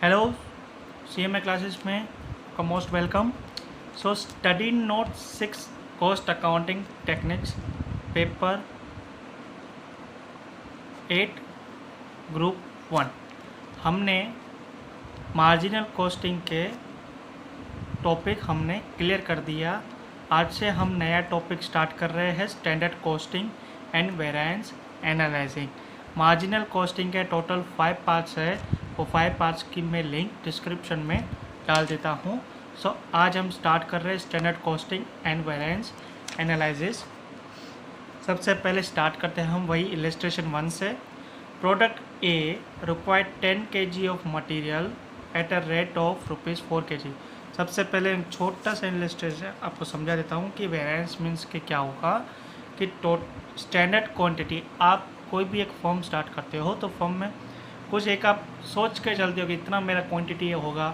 Hello CMA classes में आपका most welcome. So study note 6 cost accounting techniques paper 8 group 1 हमने marginal costing के topic हमने clear कर दिया। आज से हम नया टॉपिक स्टार्ट कर रहे हैं, standard costing and variance analysing. Marginal costing के टोटल 5 पार्ट्स है, वो 5 पार्ट्स की मैं लिंक डिस्क्रिप्शन में डाल देता हूँ। सो आज हम स्टार्ट कर रहे हैं standard costing and variance analysis. सबसे पहले स्टार्ट करते हैं हम वही इलस्ट्रेशन 1 से। Product A required 10 kg of material at a rate of ₹4 kg। सबसे पहले छोटा सा इलस्ट्रेशन आपको समझा देता हूँ कि वेरिएंस मीन्स के क्या होगा। कि स्टैंडर्ड क्वांटिटी, आप कोई भी एक फॉर्म स्टार्ट करते हो तो फॉर्म में कुछ एक आप सोच के चलते हो कि इतना मेरा क्वांटिटी होगा,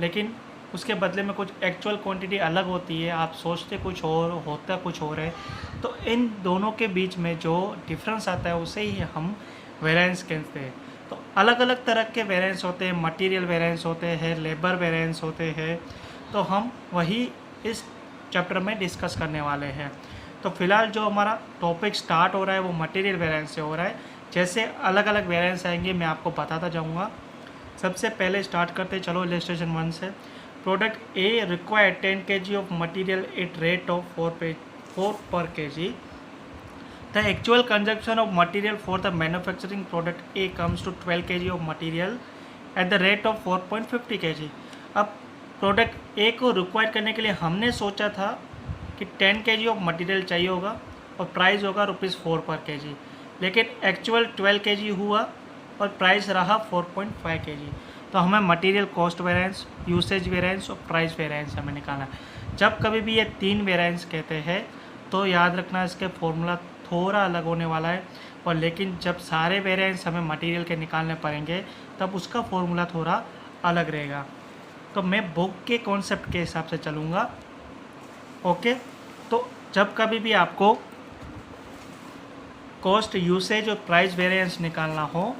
लेकिन उसके बदले में कुछ एक्चुअल क्वांटिटी अलग होती है। आप सोचते कुछ और, होता कुछ और है। तो इन दोनों के बीच में जो डिफरेंस आता है उसे ही हम वेरिएंस कहते हैं। तो अलग अलग तरह के वेरिएंस होते हैं, मटेरियल वेरिएंस होते हैं, लेबर वेरिएंस होते हैं। तो हम वही इस चैप्टर में डिस्कस करने वाले हैं। तो फिलहाल जो हमारा टॉपिक स्टार्ट हो रहा है वो मटेरियल वेरिएंस से हो रहा है। जैसे अलग अलग वेरिएंस आएंगे मैं आपको बताता जाऊंगा। सबसे पहले स्टार्ट करते चलो इलस्ट्रेशन 1 से। Product A required 10 kg of material at rate of 4 per kg। The actual consumption of material for the manufacturing product A comes to 12 kg of material at the rate of 4.50 kg। अब product A को require करने के लिए हमने सोचा था कि 10 kg of material चाहिए होगा और प्राइस होगा ₹4 पर kg, लेकिन एक्चुअल 12 kg हुआ और प्राइस रहा 4.5 kg। तो हमें material cost variance, usage variance और प्राइस वेरिएंस हमें निकालना है। जब कभी भी ये 3 वेरिएंस कहते हैं तो याद रखना इसके फॉर्मूला थोड़ा अलग होने वाला है, और लेकिन जब सारे वेरिएंस हमें मटेरियल के निकालने पड़ेंगे तब उसका फॉर्मूला थोड़ा अलग रहेगा। तो मैं बुक के कॉन्सेप्ट के हिसाब से चलूँगा। ओके, तो जब कभी भी आपको कॉस्ट, यूसेज और प्राइस वेरिएंस निकालना हो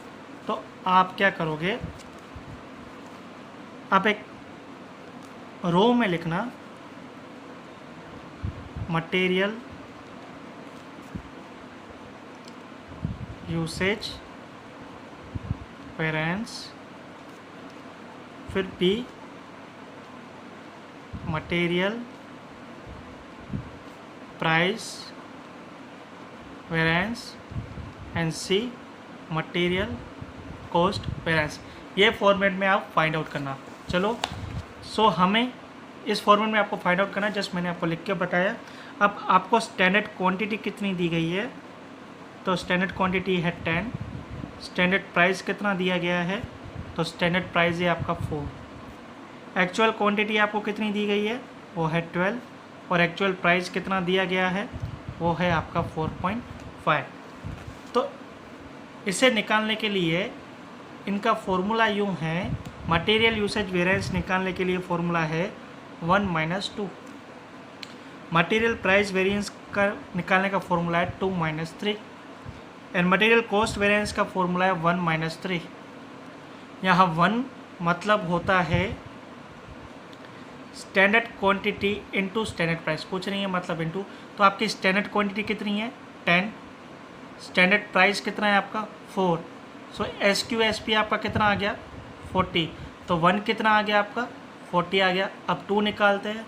तो आप क्या करोगे, आप एक रो में लिखना मटेरियल यूसेज वेरिएंस, फिर B material price variance and C material cost variance. ये फॉर्मेट में आप फाइंड आउट करना। चलो, सो हमें इस फॉर्मेट में आपको फाइंड आउट करना, जस्ट मैंने आपको लिख के बताया। अब आपको स्टैंडर्ड क्वांटिटी कितनी दी गई है, तो स्टैंडर्ड क्वांटिटी है 10। स्टैंडर्ड प्राइस कितना दिया गया है, तो स्टैंडर्ड प्राइस है आपका 4। एक्चुअल क्वांटिटी आपको कितनी दी गई है, वो है 12, और एक्चुअल प्राइस कितना दिया गया है, वो है आपका 4.5। तो इसे निकालने के लिए इनका फॉर्मूला यूँ है, मटेरियल यूसेज वेरिएंस निकालने के लिए फॉर्मूला है 1 - 2। मटेरियल प्राइस वेरिएंस का निकालने का फॉर्मूला है 2 - 3, एंड मटेरियल कॉस्ट वेरिएंस का फॉर्मूला है 1 - 3। यहाँ 1 मतलब होता है standard quantity into standard price, कुछ नहीं है मतलब इनटू। तो आपकी स्टैंडर्ड क्वांटिटी कितनी है 10, स्टैंडर्ड प्राइस कितना है आपका 4। सो SQSP आपका कितना आ गया 40। तो 1 कितना आ गया आपका 40 आ गया। अब 2 निकालते हैं,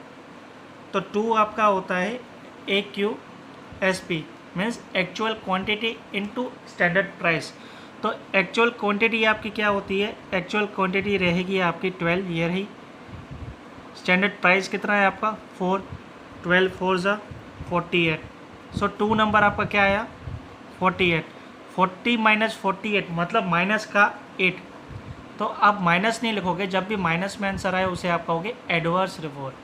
तो 2 आपका होता है AQSP, means actual quantity into standard price. तो एक्चुअल क्वांटिटी आपकी क्या होती है, एक्चुअल क्वांटिटी रहेगी आपकी 12, ये रही। स्टैंडर्ड प्राइस कितना है आपका 4, 12 4 ज़ा 48। सो 2 नंबर आपका क्या आया 48। 40 - 48 मतलब माइनस का 8। तो आप माइनस नहीं लिखोगे, जब भी माइनस में आंसर आए उसे आप कहोगे एडवर्स रिपोर्ट,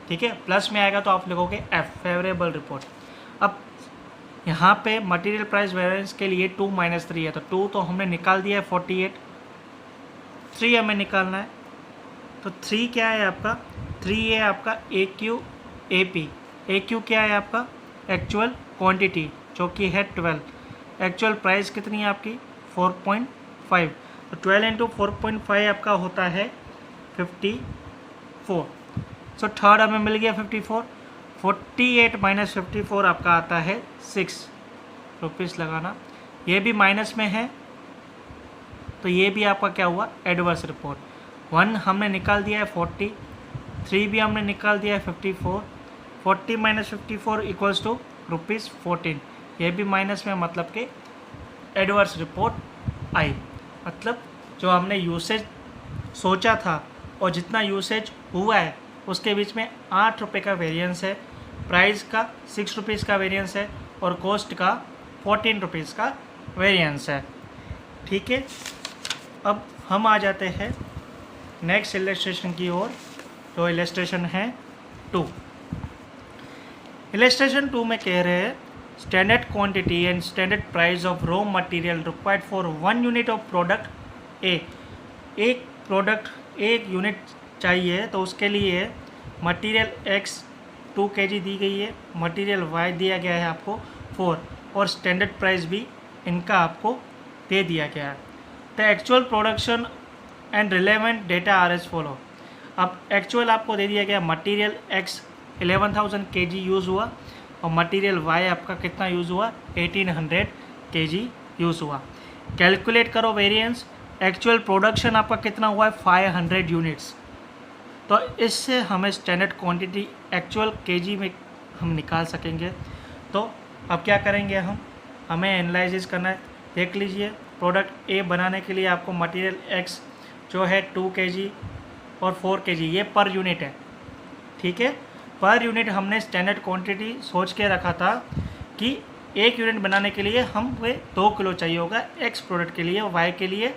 ठीक है। प्लस में आएगा तो आप लिखोगे F, फेवरेबल रिपोर्ट। अब यहाँ पे मटेरियल प्राइस वेरिएंस के लिए 2 - 3 है, तो 2 तो हमने निकाल दिया है 48, 3 हमें निकालना है। तो 3 क्या है आपका, 3 है आपका AQAP। AQ क्या है आपका एक्चुअल क्वांटिटी, जो कि है 12। एक्चुअल प्राइस कितनी है आपकी 4.5। तो 12 इंटू 4.5 आपका होता है 54। सो थर्ड हमें मिल गया 54। 48 माइनस 54 आपका आता है 6 रुपीज़ लगाना। ये भी माइनस में है तो ये भी आपका क्या हुआ, एडवर्स रिपोर्ट। 1 हमने निकाल दिया है 40, 3 भी हमने निकाल दिया है 54। 40 माइनस 54 इक्वल्स टू ₹14। ये भी माइनस में, मतलब कि एडवर्स रिपोर्ट आई। मतलब जो हमने यूसेज सोचा था और जितना यूसेज हुआ है उसके बीच में 8 रुपये का वेरिएंस है, प्राइस का 6 रुपीज़ का वेरिएंस है और कॉस्ट का 14 रुपीज़ का वेरिएंस है। ठीक है, अब हम आ जाते हैं नेक्स्ट इलस्ट्रेशन की ओर, जो इलस्ट्रेशन है 2। इलस्ट्रेशन 2 में कह रहे हैं standard quantity and standard price of raw material required for 1 unit of product ए। एक प्रोडक्ट 1 यूनिट चाहिए तो उसके लिए मटेरियल x 2 kg दी गई है, मटेरियल y दिया गया है आपको 4, और स्टैंडर्ड प्राइस भी इनका आपको दे दिया गया है। The actual production and relevant data are as follow. अब एक्चुअल आपको दे दिया गया, मटेरियल x 11,000 kg यूज़ हुआ और मटेरियल y आपका कितना यूज़ हुआ, 1800 kg यूज़ हुआ। कैलकुलेट करो वेरिएंस। एक्चुअल प्रोडक्शन आपका कितना हुआ है, 500 यूनिट्स। तो इससे हमें स्टैंडर्ड क्वांटिटी एक्चुअल केजी में हम निकाल सकेंगे। तो अब क्या करेंगे हमें एनालिसिस करना है। देख लीजिए, प्रोडक्ट ए बनाने के लिए आपको मटेरियल एक्स जो है 2 kg और 4 kg, ये पर यूनिट है। ठीक है, पर यूनिट हमने स्टैंडर्ड क्वांटिटी सोच के रखा था कि 1 यूनिट बनाने के लिए हम 2 किलो चाहिए होगा, एक्स प्रोडक्ट के लिए, वाई के लिए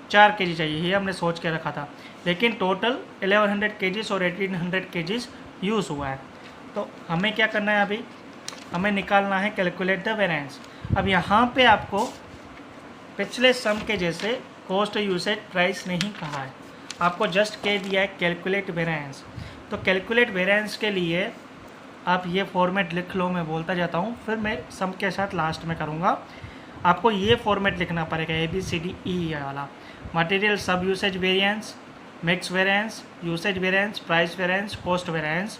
4 kg चाहिए, ये हमने सोच के रखा था। लेकिन टोटल 1100 kg और 1800 kg यूज़ हुआ है। तो हमें क्या करना है, अभी हमें निकालना है कैलकुलेट द वेरिएंस। अब यहाँ पे आपको पिछले सम के जैसे कॉस्ट यूसेज प्राइस नहीं कहा है, आपको जस्ट कह दिया है कैलकुलेट वेरिएंस। तो कैलकुलेट वेरिएंस के लिए आप ये फॉर्मेट लिख लो, मैं बोलता जाता हूँ, फिर मैं सम के साथ लास्ट में करूँगा। आपको ये फॉर्मेट लिखना पड़ेगा, ABCDE वाला। मटेरियल सब usage variance, mix variance, usage variance, price variance, cost variance,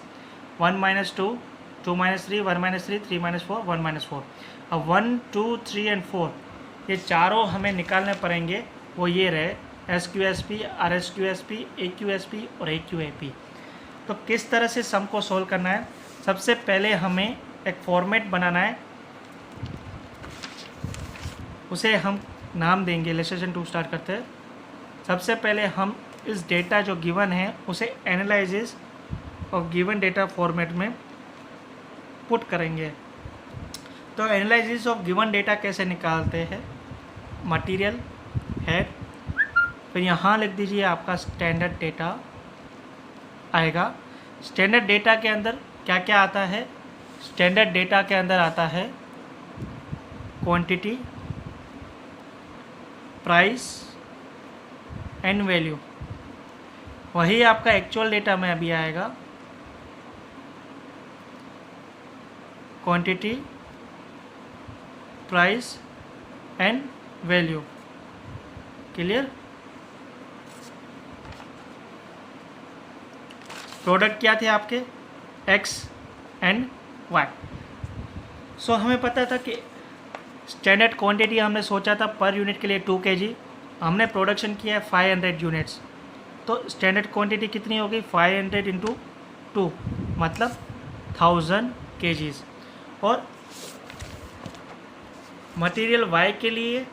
1 - 2, 2 - 3, 1 - 3, 3 - 4, 1 - 4। अब 1, 2, 3 और 4 ये चारों हमें निकालने पड़ेंगे। वो ये रहे SQSP, RSQSP, AQSP और AQAP। तो किस तरह से सम को सोल्व करना है, सबसे पहले हमें एक फॉर्मेट बनाना है, उसे हम नाम देंगे। इलस्ट्रेशन 2 स्टार्ट करते हैं। सबसे पहले हम इस डेटा जो गिवन है उसे एनालिसिस और गिवन डेटा फॉर्मेट में पुट करेंगे। तो एनालिसिस ऑफ गिवन डेटा कैसे निकालते हैं, मटेरियल हेड, फिर यहाँ लिख दीजिए आपका स्टैंडर्ड डेटा आएगा। स्टैंडर्ड डेटा के अंदर क्या क्या आता है, स्टैंडर्ड डेटा के अंदर आता है क्वांटिटी, प्राइस एंड वैल्यू। वही आपका एक्चुअल डेटा में अभी आएगा, quantity, price and value. Clear. Product क्या थे आपके, एक्स एंड वाई। सो हमें पता था कि स्टैंडर्ड क्वांटिटी हमने सोचा था पर यूनिट के लिए 2 kg, हमने प्रोडक्शन किया है 500 यूनिट्स। तो स्टैंडर्ड क्वांटिटी कितनी होगी, 500 × 2 मतलब 1000 kg। और मटेरियल वाई के लिए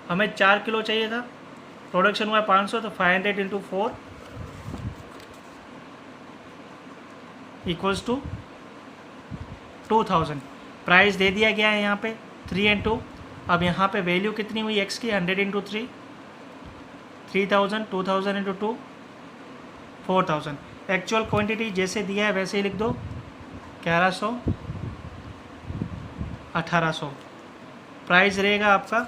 हमें 4 किलो चाहिए था, प्रोडक्शन हुआ 500, तो 500 × 4 इक्वल्स टू 2000। प्राइस दे दिया गया है यहाँ पे 3 × 2। अब यहाँ पे वैल्यू कितनी हुई एक्स की, 100 × 3, 3000, 2000 × 2, 4000। एक्चुअल क्वांटिटी जैसे दिया है वैसे ही लिख दो, 1100, 1800। प्राइस रहेगा आपका,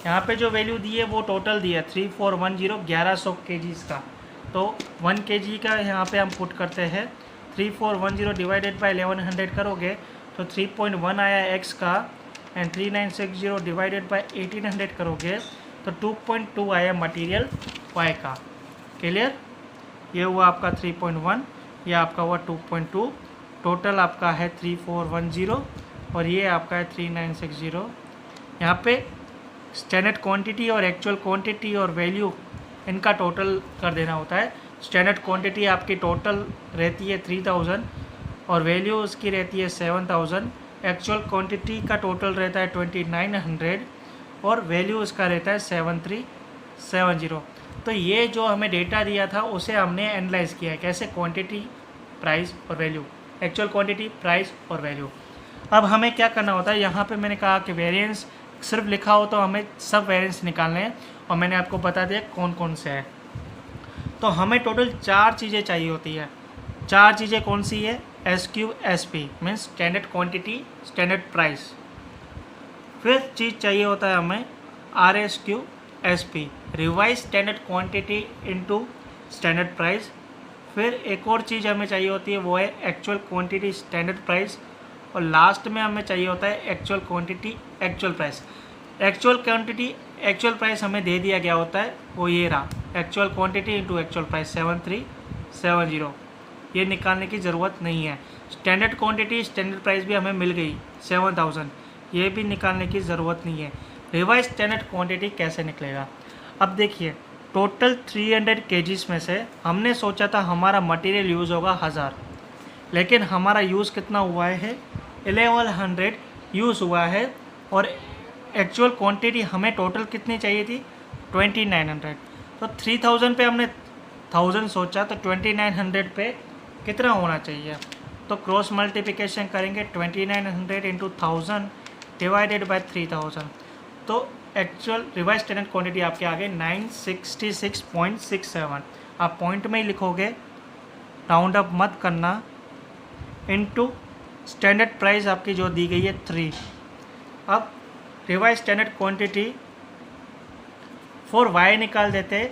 यहाँ पे जो वैल्यू दी है वो टोटल दिया 3410, 1100 kgs का। तो 1 kg का यहाँ पे हम पुट करते हैं, 3410 डिवाइडेड बाई 1100 करोगे तो 3.1 आया एक्स का, एंड 3960 डिवाइडेड बाई 1800 करोगे तो तो 2.2 आया मटेरियल वाई का। क्लियर? ये हुआ आपका 3.1, ये आपका हुआ 2.2, टोटल आपका है 3410 और ये आपका है 3960। यहाँ पे स्टैंडर्ड क्वांटिटी और एक्चुअल क्वांटिटी और वैल्यू इनका टोटल कर देना होता है। स्टैंडर्ड क्वांटिटी आपकी टोटल रहती है 3000 और वैल्यू उसकी रहती है 7000। एक्चुअल क्वांटिटी का टोटल रहता है 2900 और वैल्यू उसका रहता है 7370। तो ये जो हमें डेटा दिया था उसे हमने एनालाइज किया है कैसे, क्वांटिटी, प्राइस और वैल्यू, एक्चुअल क्वांटिटी, प्राइस और वैल्यू। अब हमें क्या करना होता है, यहाँ पे मैंने कहा कि वेरिएंस सिर्फ लिखा हो तो हमें सब वेरिएंस निकालने हैं और मैंने आपको बता दिया कौन कौन से है। तो हमें टोटल 4 चीज़ें चाहिए होती है। 4 चीज़ें कौन सी है? SQSP means standard quantity, standard price. फिर चीज़ चाहिए होता है हमें RSQSP, revise standard quantity into standard price. फिर एक और चीज़ हमें चाहिए होती है वो है एक्चुअल क्वांटिटी स्टैंडर्ड प्राइस और लास्ट में हमें चाहिए होता है actual quantity actual price. Actual quantity actual price हमें दे दिया गया होता है, वो ये रहा, actual quantity into actual price 7370। ये निकालने की ज़रूरत नहीं है। स्टैंडर्ड क्वांटिटी स्टैंडर्ड प्राइस भी हमें मिल गई 7000, ये भी निकालने की ज़रूरत नहीं है। रिवाइज स्टैंडर्ड क्वांटिटी कैसे निकलेगा? अब देखिए, टोटल 300 kgs में से हमने सोचा था हमारा मटेरियल यूज़ होगा 1000, लेकिन हमारा यूज़ कितना हुआ है? 1100 यूज़ हुआ है और एक्चुअल क्वांटिटी हमें टोटल कितनी चाहिए थी? 2900। तो 3000 पे हमने 1000 सोचा, तो 2900 पे कितना होना चाहिए? तो क्रॉस मल्टीप्लिकेशन करेंगे, 2900 इंटू 1000 डिवाइडेड बाय 3000। तो एक्चुअल रिवाइज स्टैंडर्ड क्वांटिटी आपके आगे 966.67। आप पॉइंट में ही लिखोगे, राउंड अप मत करना, इनटू स्टैंडर्ड प्राइस आपकी जो दी गई है 3। अब revise standard quantity for Y निकाल देते,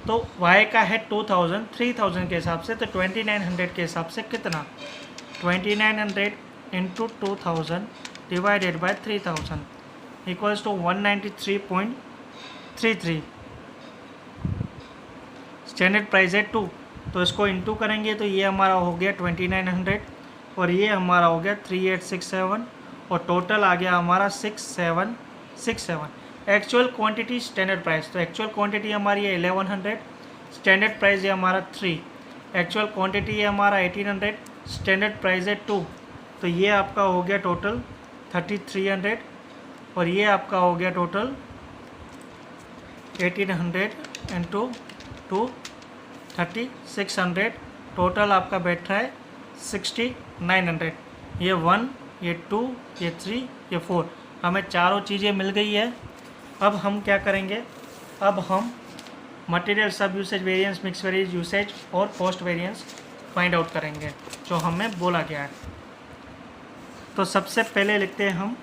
तो वाई का है 2000, 3000 के हिसाब से, तो 2900 के हिसाब से कितना? 2900 into 2000 divided by 3000 equals to 193.33। Standard price है 2, तो इसको इंटू करेंगे तो ये हमारा हो गया 2900 और ये हमारा हो गया 3867 और टोटल आ गया हमारा 6767। एक्चुअल क्वांटिटी स्टैंडर्ड प्राइस, तो एक्चुअल क्वांटिटी हमारी है 1100, स्टैंडर्ड प्राइस है हमारा 3, एक्चुअल क्वांटिटी है हमारा 1800, स्टैंडर्ड प्राइस है 2, तो ये आपका हो गया टोटल 3300 और ये आपका हो गया टोटल 1800 इंटू 2 3600। टोटल आपका बैठ रहा है 6900। ये 1, ये 2, ये 3, ये 4, हमें चारों चीज़ें मिल गई है। अब हम क्या करेंगे? अब हम मटेरियल सब usage variance, mix variance usage और पोस्ट वेरिएंस फाइंड आउट करेंगे जो हमें बोला गया है। तो सबसे पहले लिखते हैं हम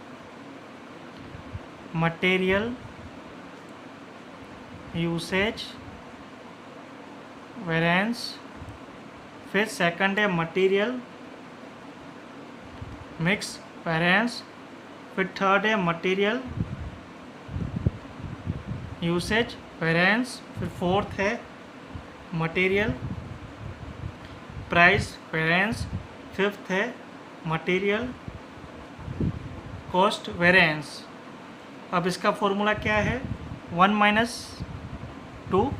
मटेरियल यूसेज वेरिएंस, फिर सेकंड है मटेरियल मिक्स वेरिएंस, फिर थर्ड है मटेरियल यूसेज वेरिएंस, फिर फोर्थ है मटेरियल प्राइस वेरिएंस, फिफ्थ है मटेरियल कॉस्ट वेरिएंस। अब इसका फॉर्मूला क्या है? 1 माइनस 2,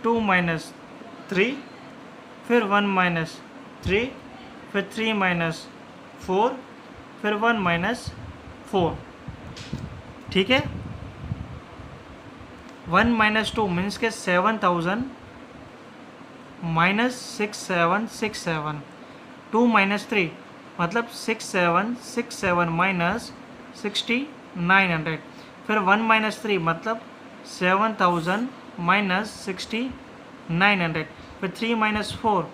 2 माइनस 3, फिर 1 माइनस 3, फिर 3 माइनस 4, फिर 1 माइनस 4। ठीक है, 1 माइनस 2 मीन्स के 7000 माइनस 6767, 2 माइनस 3 मतलब 6767 माइनस 6900, फिर 1 माइनस 3 मतलब 7000 माइनस 6900, फिर 3 माइनस 4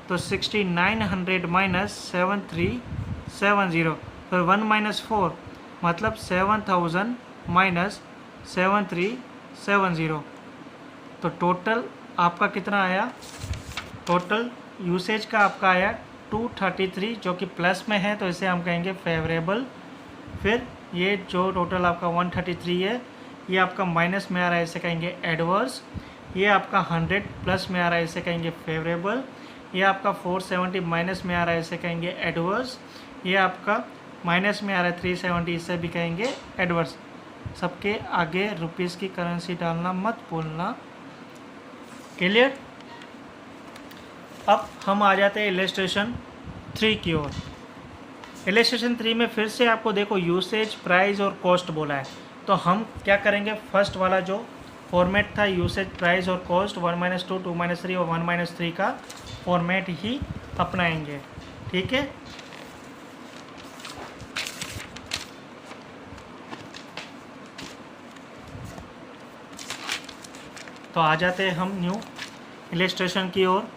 तो 6900 माइनस 7370, फिर 1 माइनस 4 मतलब 7000 माइनस 7370। तो टोटल आपका कितना आया? टोटल यूसेज का आपका आया 233 जो कि प्लस में है, तो इसे हम कहेंगे फेवरेबल। फिर ये जो टोटल आपका 133 है, ये आपका माइनस में आ रहा है, इसे कहेंगे एडवर्स। ये आपका 100 प्लस में आ रहा है, इसे कहेंगे फेवरेबल। ये आपका 470 माइनस में आ रहा है, इसे कहेंगे एडवर्स। ये आपका माइनस में आ रहा है 370, इसे भी कहेंगे एडवर्स। सबके आगे रुपीस की करेंसी डालना मत भूलना। क्लियर। अब हम आ जाते हैं इलस्ट्रेशन 3 की ओर। इलस्ट्रेशन 3 में फिर से आपको देखो यूसेज, प्राइस और कॉस्ट बोला है। तो हम क्या करेंगे, फर्स्ट वाला जो फॉर्मेट था यूसेज, प्राइस और कॉस्ट, 1 - 2, 2 - 3 और 1 - 3 का फॉर्मेट ही अपनाएंगे। ठीक है। तो आ जाते हैं हम न्यू इलस्ट्रेशन की ओर।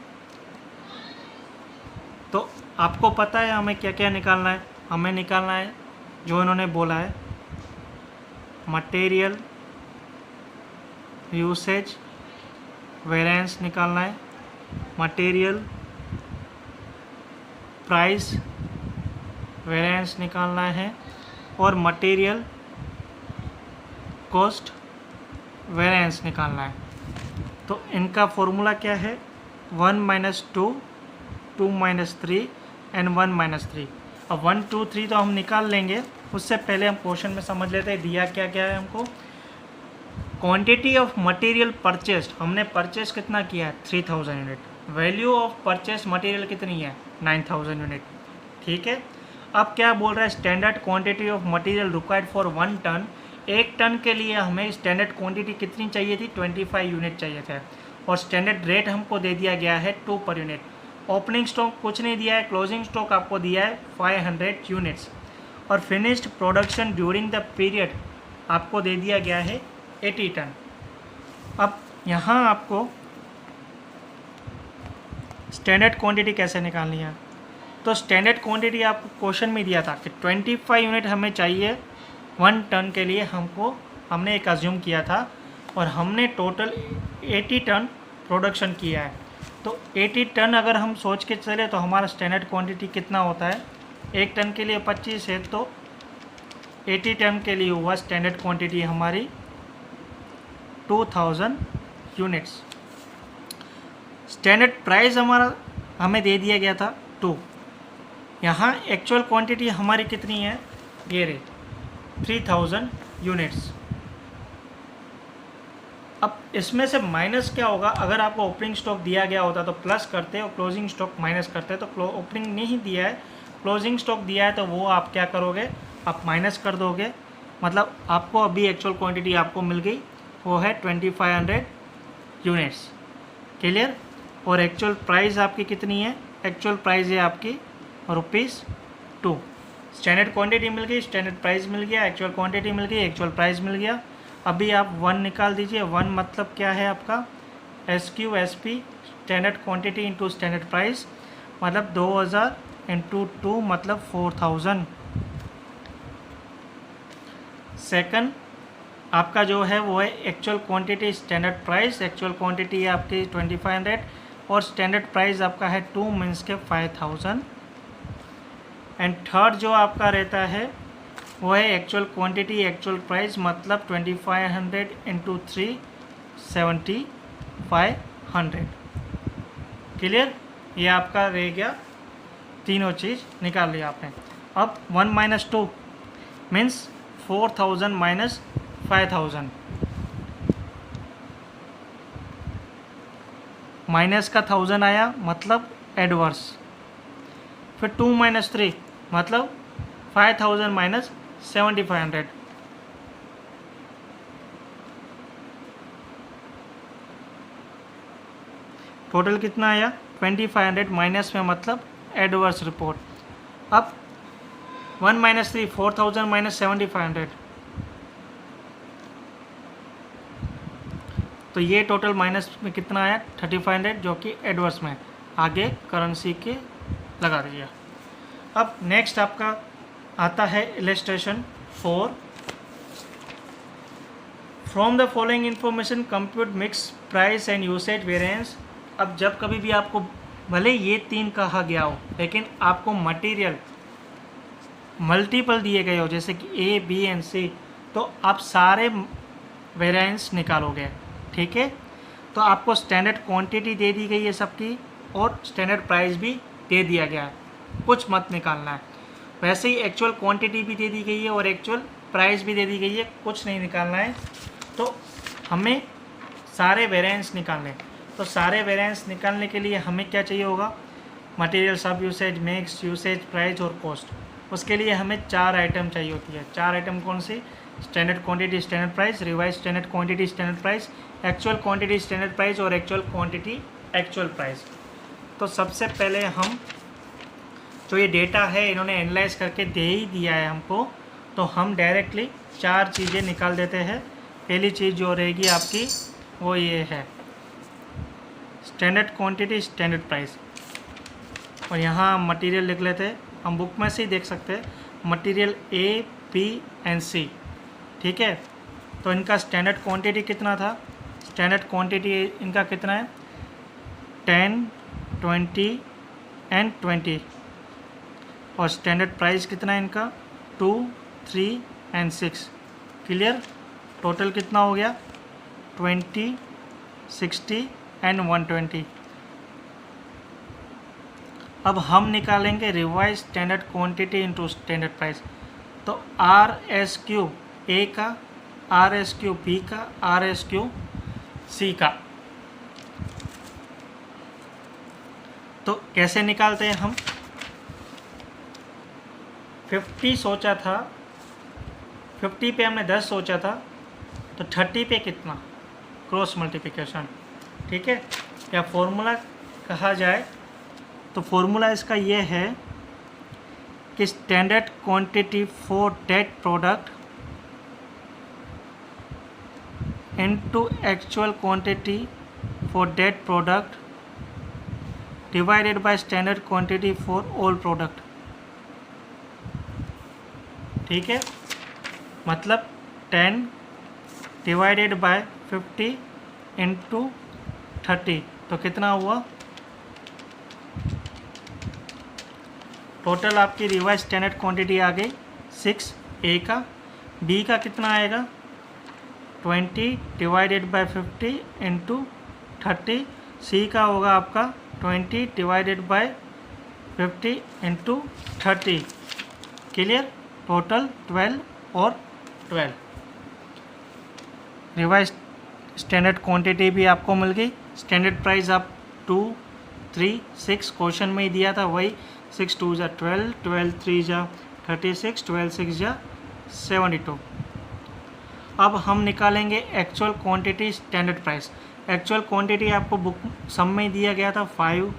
तो आपको पता है हमें क्या क्या निकालना है। हमें निकालना है जो इन्होंने बोला है, मटेरियल, यूसेज, वेरिएंस निकालना है, मटेरियल, प्राइस, वेरिएंस निकालना है, और मटेरियल, कॉस्ट, वेरिएंस निकालना है। तो इनका फॉर्मूला क्या है, 1 - 2, 2 - 3 एंड 1 - 3। अब 1, 2, 3 तो हम निकाल लेंगे, उससे पहले हम क्वेश्चन में समझ लेते हैं दिया क्या क्या है हमको। क्वांटिटी ऑफ मटेरियल परचेस्ड, हमने परचेस कितना किया है, 3000 unit. Value of purchase material कितनी है, 9000 यूनिट। ठीक है। अब क्या बोल रहा है, standard quantity of material required for 1 ton. 1 ton के लिए हमें स्टैंडर्ड क्वांटिटी कितनी चाहिए थी, 25 यूनिट चाहिए थे। और स्टैंडर्ड रेट हमको दे दिया गया है 2 पर यूनिट। ओपनिंग स्टॉक कुछ नहीं दिया है, क्लोजिंग स्टॉक आपको दिया है 500 यूनिट्स। और finished production during the period आपको दे दिया गया है 80 टन। अब यहाँ आपको स्टैंडर्ड क्वांटिटी कैसे निकालनी है। तो स्टैंडर्ड क्वांटिटी आपको क्वेश्चन में दिया था कि 25 यूनिट हमें चाहिए 1 टन के लिए, हमने एक अज्यूम किया था और हमने टोटल 80 टन प्रोडक्शन किया है। तो 80 टन अगर हम सोच के चले तो हमारा स्टैंडर्ड क्वांटिटी कितना होता है, 1 टन के लिए 25 है, तो 80 टन के लिए हुआ स्टैंडर्ड क्वांटिटी हमारी 2000 यूनिट्स। स्टैंडर्ड प्राइस हमें दे दिया गया था 2। यहाँ एक्चुअल क्वांटिटी हमारी कितनी है, ये रही 3000 यूनिट्स। अब इसमें से माइनस क्या होगा, अगर आपको ओपनिंग स्टॉक दिया गया होता तो प्लस करते और क्लोजिंग स्टॉक माइनस करते। तो ओपनिंग नहीं दिया है, क्लोजिंग स्टॉक दिया है, तो वो आप क्या करोगे, आप माइनस कर दोगे। मतलब आपको अभी एक्चुअल क्वांटिटी आपको मिल गई, वो है 2500 यूनिट्स। क्लियर। और एक्चुअल प्राइस आपकी कितनी है, एक्चुअल प्राइस है आपकी ₹2। स्टैंडर्ड क्वांटिटी मिल गई, स्टैंडर्ड प्राइस मिल गया, एक्चुअल क्वांटिटी मिल गई, एक्चुअल प्राइस मिल गया। अभी आप 1 निकाल दीजिए। 1 मतलब क्या है आपका, SQSP, standard quantity into standard price, मतलब 2000 इंटू 2 मतलब 4000। सेकंड आपका जो है वो है actual quantity, standard price, actual quantity है आपकी 2500 और स्टैंडर्ड प्राइस आपका है 2 मीन्स के 5000। एंड थर्ड जो आपका रहता है वो है एक्चुअल क्वांटिटी, एक्चुअल प्राइस, मतलब 2500 इंटू 3 7500। क्लियर। ये आपका रह गया, तीनों चीज़ निकाल लिया आपने। अब 1 - 2 मीन्स 4000 माइनस 5000, माइनस का 1000 आया मतलब एडवर्स। फिर 2 - 3 मतलब 5000 माइनस 7500। टोटल कितना आया, 2500 माइनस में मतलब एडवर्स रिपोर्ट। अब 1 - 3 4000 माइनस 7500, तो ये टोटल माइनस में कितना आया 3500, जो कि एडवर्स में। आगे करेंसी के लगा दिया। अब नेक्स्ट आपका आता है illustration 4। From the following information compute mix price and usage variance. अब जब कभी भी आपको भले ये 3 कहा गया हो, लेकिन आपको मटेरियल मल्टीपल दिए गए हो, जैसे कि A, B एंड C, तो आप सारे वेरिएंस निकालोगे। ठीक है, तो आपको स्टैंडर्ड क्वांटिटी दे दी गई है सबकी और स्टैंडर्ड प्राइस भी दे दिया गया है, कुछ मत निकालना है। वैसे ही एक्चुअल क्वांटिटी भी दे दी गई है और एक्चुअल प्राइस भी दे दी गई है, कुछ नहीं निकालना है। तो हमें सारे वेरिएंस निकालने हैं। तो सारे वेरिएंस निकालने के लिए हमें क्या चाहिए होगा, मटेरियल, सब यूसेज, मिक्स, यूसेज, प्राइस और कॉस्ट। उसके लिए हमें 4 आइटम चाहिए होती है। 4 आइटम कौन सी, standard quantity standard price, revise standard quantity standard price, actual quantity standard price और एक्चुअल क्वांटिटी एक्चुअल प्राइस। तो सबसे पहले हम जो ये डेटा है इन्होंने एनालाइज करके दे ही दिया है हमको, तो हम डायरेक्टली 4 चीज़ें निकाल देते हैं। पहली चीज़ जो रहेगी आपकी वो ये है स्टैंडर्ड क्वांटिटी स्टैंडर्ड प्राइस, और यहाँ मटेरियल लिख लेते हैं, हम बुक में से ही देख सकते हैं, मटेरियल ए, बी एंड सी। ठीक है, तो इनका स्टैंडर्ड क्वांटिटी कितना था, स्टैंडर्ड क्वांटिटी इनका कितना है 10, 20 एंड 20, और स्टैंडर्ड प्राइस कितना है इनका 2, 3 एंड 6। क्लियर, टोटल कितना हो गया 20, 60 एंड 120। अब हम निकालेंगे revise standard quantity into standard price. तो आर एस क्यू ए का, आर एस क्यू बी का, आर एस क्यू सी का। तो कैसे निकालते हैं हम, 50 सोचा था, 50 पे हमने 10 सोचा था, तो 30 पे कितना, क्रॉस मल्टीप्लिकेशन। ठीक है, या फॉर्मूला कहा जाए तो फॉर्मूला इसका ये है कि standard quantity for that product into actual quantity for that product divided by standard quantity for all product. ठीक है, मतलब 10 डिवाइडेड बाय 50 इंटू 30, तो कितना हुआ, टोटल आपकी रिवाइज स्टैंडर्ड क्वांटिटी आ गई 6 ए का, बी का कितना आएगा 20 डिवाइडेड बाय 50 इंटू 30, सी का होगा आपका 20 divided by 50 into 30। Clear, total 12 और 12। रिवाइज स्टैंडर्ड क्वांटिटी भी आपको मिल गई, स्टैंडर्ड प्राइस आप 2, 3, 6 क्वेश्चन में ही दिया था, वही 6 2 जा 12, 12 3 जा 36, 12 6 जा 72। अब हम निकालेंगे actual quantity standard price. Actual quantity आपको बुक सम में दिया गया था 5,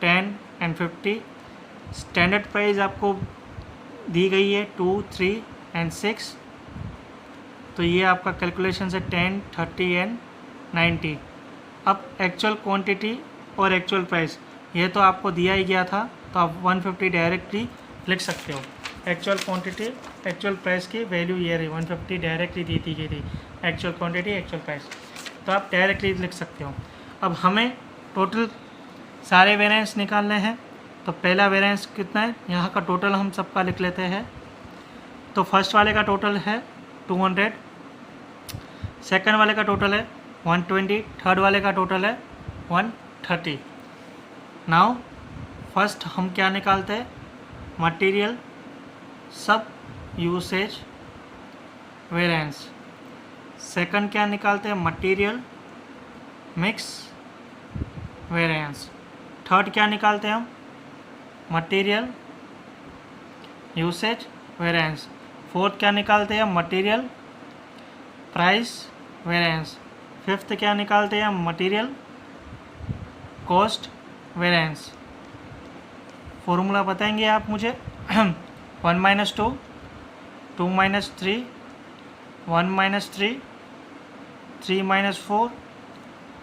10 एंड 50। स्टैंडर्ड प्राइस आपको दी गई है 2, 3 एंड 6। तो ये आपका कैलकुलेशन से 10, 30 एंड 90। अब एक्चुअल क्वांटिटी और एक्चुअल प्राइस ये तो आपको दिया ही गया था, तो आप 150 डायरेक्टली लिख सकते हो। एक्चुअल क्वांटिटी एक्चुअल प्राइस की वैल्यू ये रही 150 डायरेक्टली दी गई थी, एक्चुअल क्वांटिटी एक्चुअल प्राइस, तो आप डायरेक्टली लिख सकते हो। अब हमें टोटल सारे वेरिएंस निकालने हैं। तो पहला वेरिएंस कितना है, यहाँ का टोटल हम सबका लिख लेते हैं। तो फर्स्ट वाले का टोटल है 200, सेकंड वाले का टोटल है 120, थर्ड वाले का टोटल है 130। नाउ फर्स्ट हम क्या निकालते हैं, मटेरियल सब यूसेज वेरिएंस। सेकंड क्या निकालते हैं, मटेरियल मिक्स वेरिएंस। थर्ड क्या निकालते हैं हम, मटेरियल यूसेज वेरिएंस। फोर्थ क्या निकालते हैं, मटेरियल प्राइस वेरिएंस। फिफ्थ क्या निकालते हैं, मटेरियल कॉस्ट वेरिएंस। फॉर्मूला बताएंगे आप मुझे 1 - 2, 2 - 3, 1 - 3, 3 - 4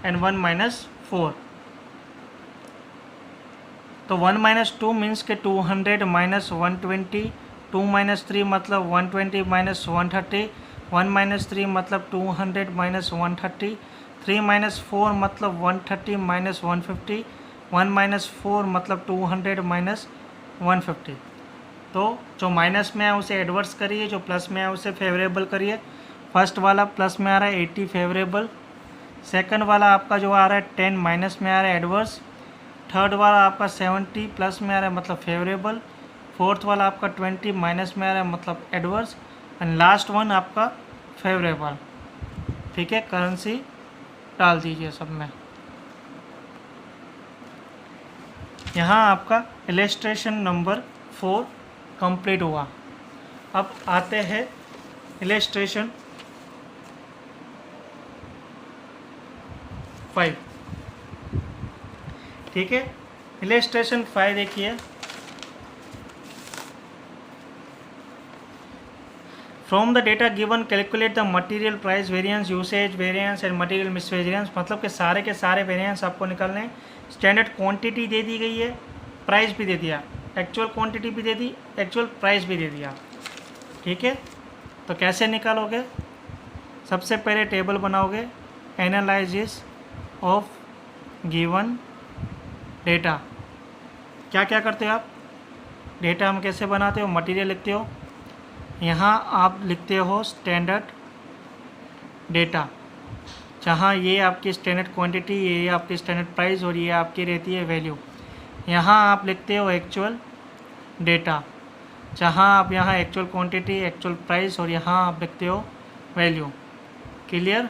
एंड 1 - 4। तो 1 - 2 मीन्स के 200 - 120, 2 - 3 मतलब 120 - 130, 1 - 3 मतलब 200 - 130, 3 - 4 मतलब 130 - 150, 1 - 4 मतलब 200 - 150। तो जो माइनस में है उसे एडवर्स करिए, जो प्लस में है उसे फेवरेबल करिए। फर्स्ट वाला प्लस में आ रहा है 80 फेवरेबल, सेकंड वाला आपका जो आ रहा है 10 माइनस में आ रहा है एडवर्स, थर्ड वाला आपका 70 प्लस में आ रहा है मतलब फेवरेबल, फोर्थ वाला आपका 20 माइनस में आ रहा है मतलब एडवर्स, एंड लास्ट वन आपका फेवरेबल। ठीक है, करेंसी डाल दीजिए सब में। यहाँ आपका इलस्ट्रेशन नंबर 4 कंप्लीट हुआ। अब आते हैं इलस्ट्रेशन 5। ठीक है, इलस्ट्रेशन 5 देखिए, from the data given calculate the material price variance, usage variance and material miss variance. मतलब कि सारे के सारे वेरिएंस आपको निकालने हैं। स्टैंडर्ड क्वांटिटी दे दी गई है, प्राइस भी दे दिया, एक्चुअल क्वांटिटी भी दे दी, एक्चुअल प्राइस भी दे दिया। ठीक है, तो कैसे निकालोगे? सबसे पहले टेबल बनाओगे, एनालिसिस ऑफ गिवन डेटा। क्या क्या करते हो आप? डेटा हम कैसे बनाते हो? मटेरियल लिखते हो, यहाँ आप लिखते हो स्टैंडर्ड डेटा, जहाँ ये आपकी स्टैंडर्ड क्वांटिटी, ये आपकी स्टैंडर्ड प्राइस और ये आपकी रहती है वैल्यू। यहाँ आप लिखते हो एक्चुअल डेटा, जहाँ आप यहाँ एक्चुअल क्वांटिटी, एक्चुअल प्राइस और यहाँ आप लिखते हो वैल्यू। क्लियर?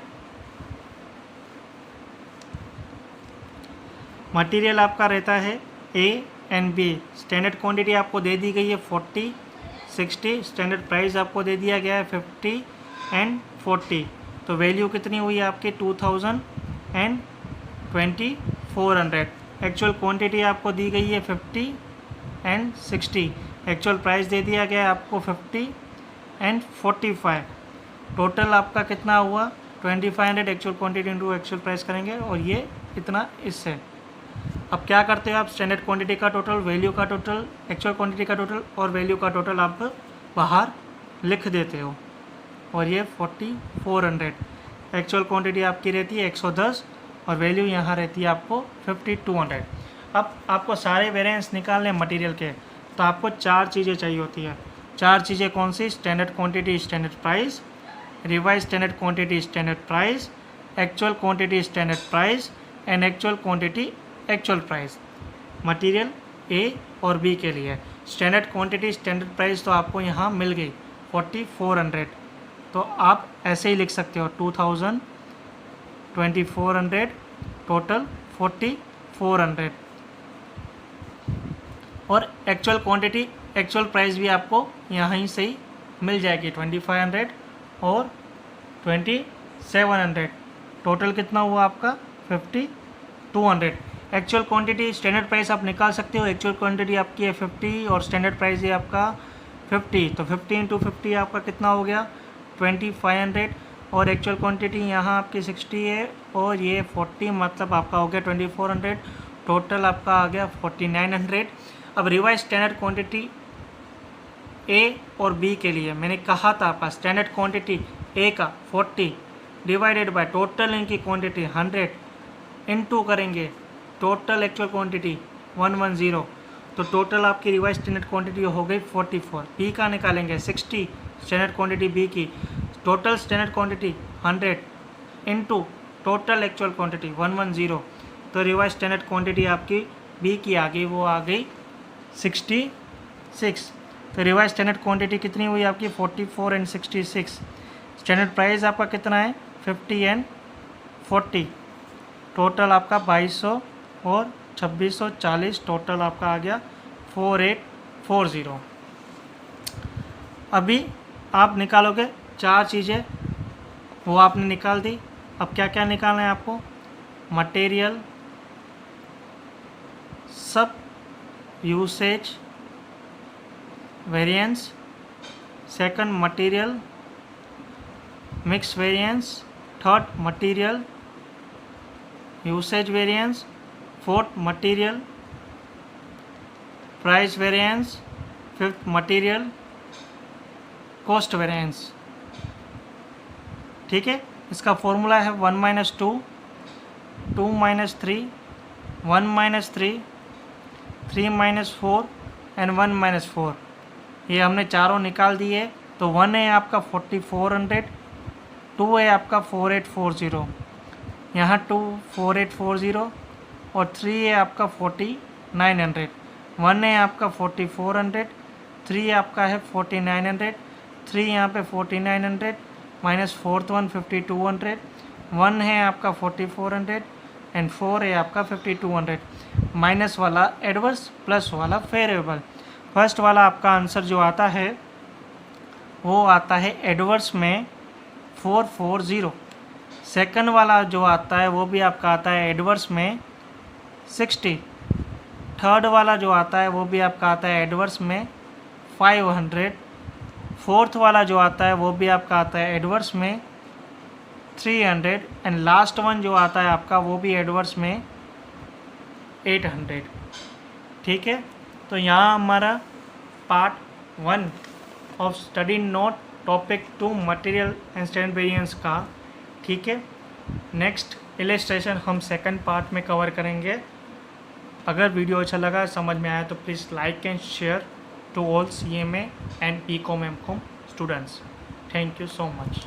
मटेरियल आपका रहता है A and B. Standard quantity आपको दे दी गई है 40, 60, स्टैंडर्ड प्राइस आपको दे दिया गया है 50 एंड 40। तो वैल्यू कितनी हुई आपकी? 2000 एंड 2400। एक्चुअल क्वांटिटी आपको दी गई है 50 एंड 60, एक्चुअल प्राइस दे दिया गया है आपको 50 एंड 45। टोटल आपका कितना हुआ? 2500 actual quantity into actual price करेंगे और ये इतना इससे। अब क्या करते हो आप? स्टैंडर्ड क्वांटिटी का टोटल, वैल्यू का टोटल, एक्चुअल क्वांटिटी का टोटल और वैल्यू का टोटल आप बाहर लिख देते हो। और ये 4400। एक्चुअल क्वांटिटी आपकी रहती है 110 और वैल्यू यहाँ रहती है आपको 5200। अब आपको सारे वेरिएंस निकालने मटेरियल के, तो आपको 4 चीज़ें चाहिए होती है। 4 चीज़ें कौन सी? Standard quantity, standard price, revise standard quantity, standard price, actual quantity, standard price and actual quantity, actual price. Material A और बी के लिए स्टैंडर्ड क्वांटिटी, स्टैंडर्ड प्राइस तो आपको यहाँ मिल गई 4400। तो आप ऐसे ही लिख सकते हो 2000, 2400, टोटल 4400। और एक्चुअल क्वांटिटी, एक्चुअल प्राइस भी आपको यहाँ से ही मिल जाएगी 2500 और 2700। टोटल कितना हुआ आपका? 5200। एक्चुअल क्वांटिटी, स्टैंडर्ड प्राइस आप निकाल सकते हो। एक्चुअल क्वांटिटी आपकी है 50 और स्टैंडर्ड प्राइस है आपका 50, तो 50 इंटू 50 आपका कितना हो गया? 2500। और एक्चुअल क्वांटिटी यहाँ आपकी 60 है और ये 40, मतलब आपका हो गया 2400। टोटल आपका आ गया 4900। अब रिवाइज स्टैंडर्ड क्वांटिटी ए और बी के लिए मैंने कहा था आपका स्टैंडर्ड क्वांटिटी ए का 40 डिवाइडेड बाय टोटल इनकी क्वांटिटी 100 इनटू करेंगे टोटल एक्चुअल क्वांटिटी 110। तो टोटल आपकी रिवाइज स्टैंडर्ड क्वांटिटी हो गई 44। बी का निकालेंगे 60 स्टैंडर्ड क्वांटिटी बी की, total standard quantity 100 into total actual quantity 110। तो रिवाइज स्टैंडर्ड क्वांटिटी आपकी बी की आ गई, वो आ गई 66। तो रिवाइज स्टैंडर्ड क्वांटिटी कितनी हुई आपकी? 44 एंड 66। स्टैंडर्ड प्राइस आपका कितना है? 50 एंड 40। टोटल आपका 2200 और 2640। टोटल आपका आ गया 4840। अभी आप निकालोगे 4 चीज़ें, वो आपने निकाल दी। अब क्या क्या निकालना है आपको? मटेरियल, सब usage variance, second material mix variance, third material usage variance, fourth material price variance, fifth material cost variance. ठीक है, इसका फॉर्मूला है 1 - 2, 2 - 3, 1 - 3, 3 - 4 एंड 1 - 4। ये हमने चारों निकाल दिए। तो 1 है आपका 4400, 2 है आपका 4840, यहाँ 2 4840 और 3 है आपका 4900, 1 है आपका 4400, 3 आपका है 4900, 3 यहाँ पे 4900 माइनस फोर्थ वन 5200, 1 है आपका 4400 एंड 4 है आपका 5200। माइनस वाला एडवर्स, प्लस वाला फेवरेबल। फर्स्ट वाला आपका आंसर जो आता है वो आता है एडवर्स में 440। सेकंड वाला जो आता है वो भी आपका आता है एडवर्स में 60। थर्ड वाला जो आता है वो भी आपका आता है एडवर्स में 500। फोर्थ वाला जो आता है वो भी आपका आता है एडवर्स में 300 एंड लास्ट वन जो आता है आपका वो भी एडवर्स में 800। ठीक है, तो यहाँ हमारा part 1 of study note topic 2 material and standard variance का, ठीक है। नेक्स्ट इलस्ट्रेशन हम सेकंड पार्ट में कवर करेंगे। अगर वीडियो अच्छा लगा, समझ में आया तो please like and share to all CMA and BCom MCom students. Thank you so much.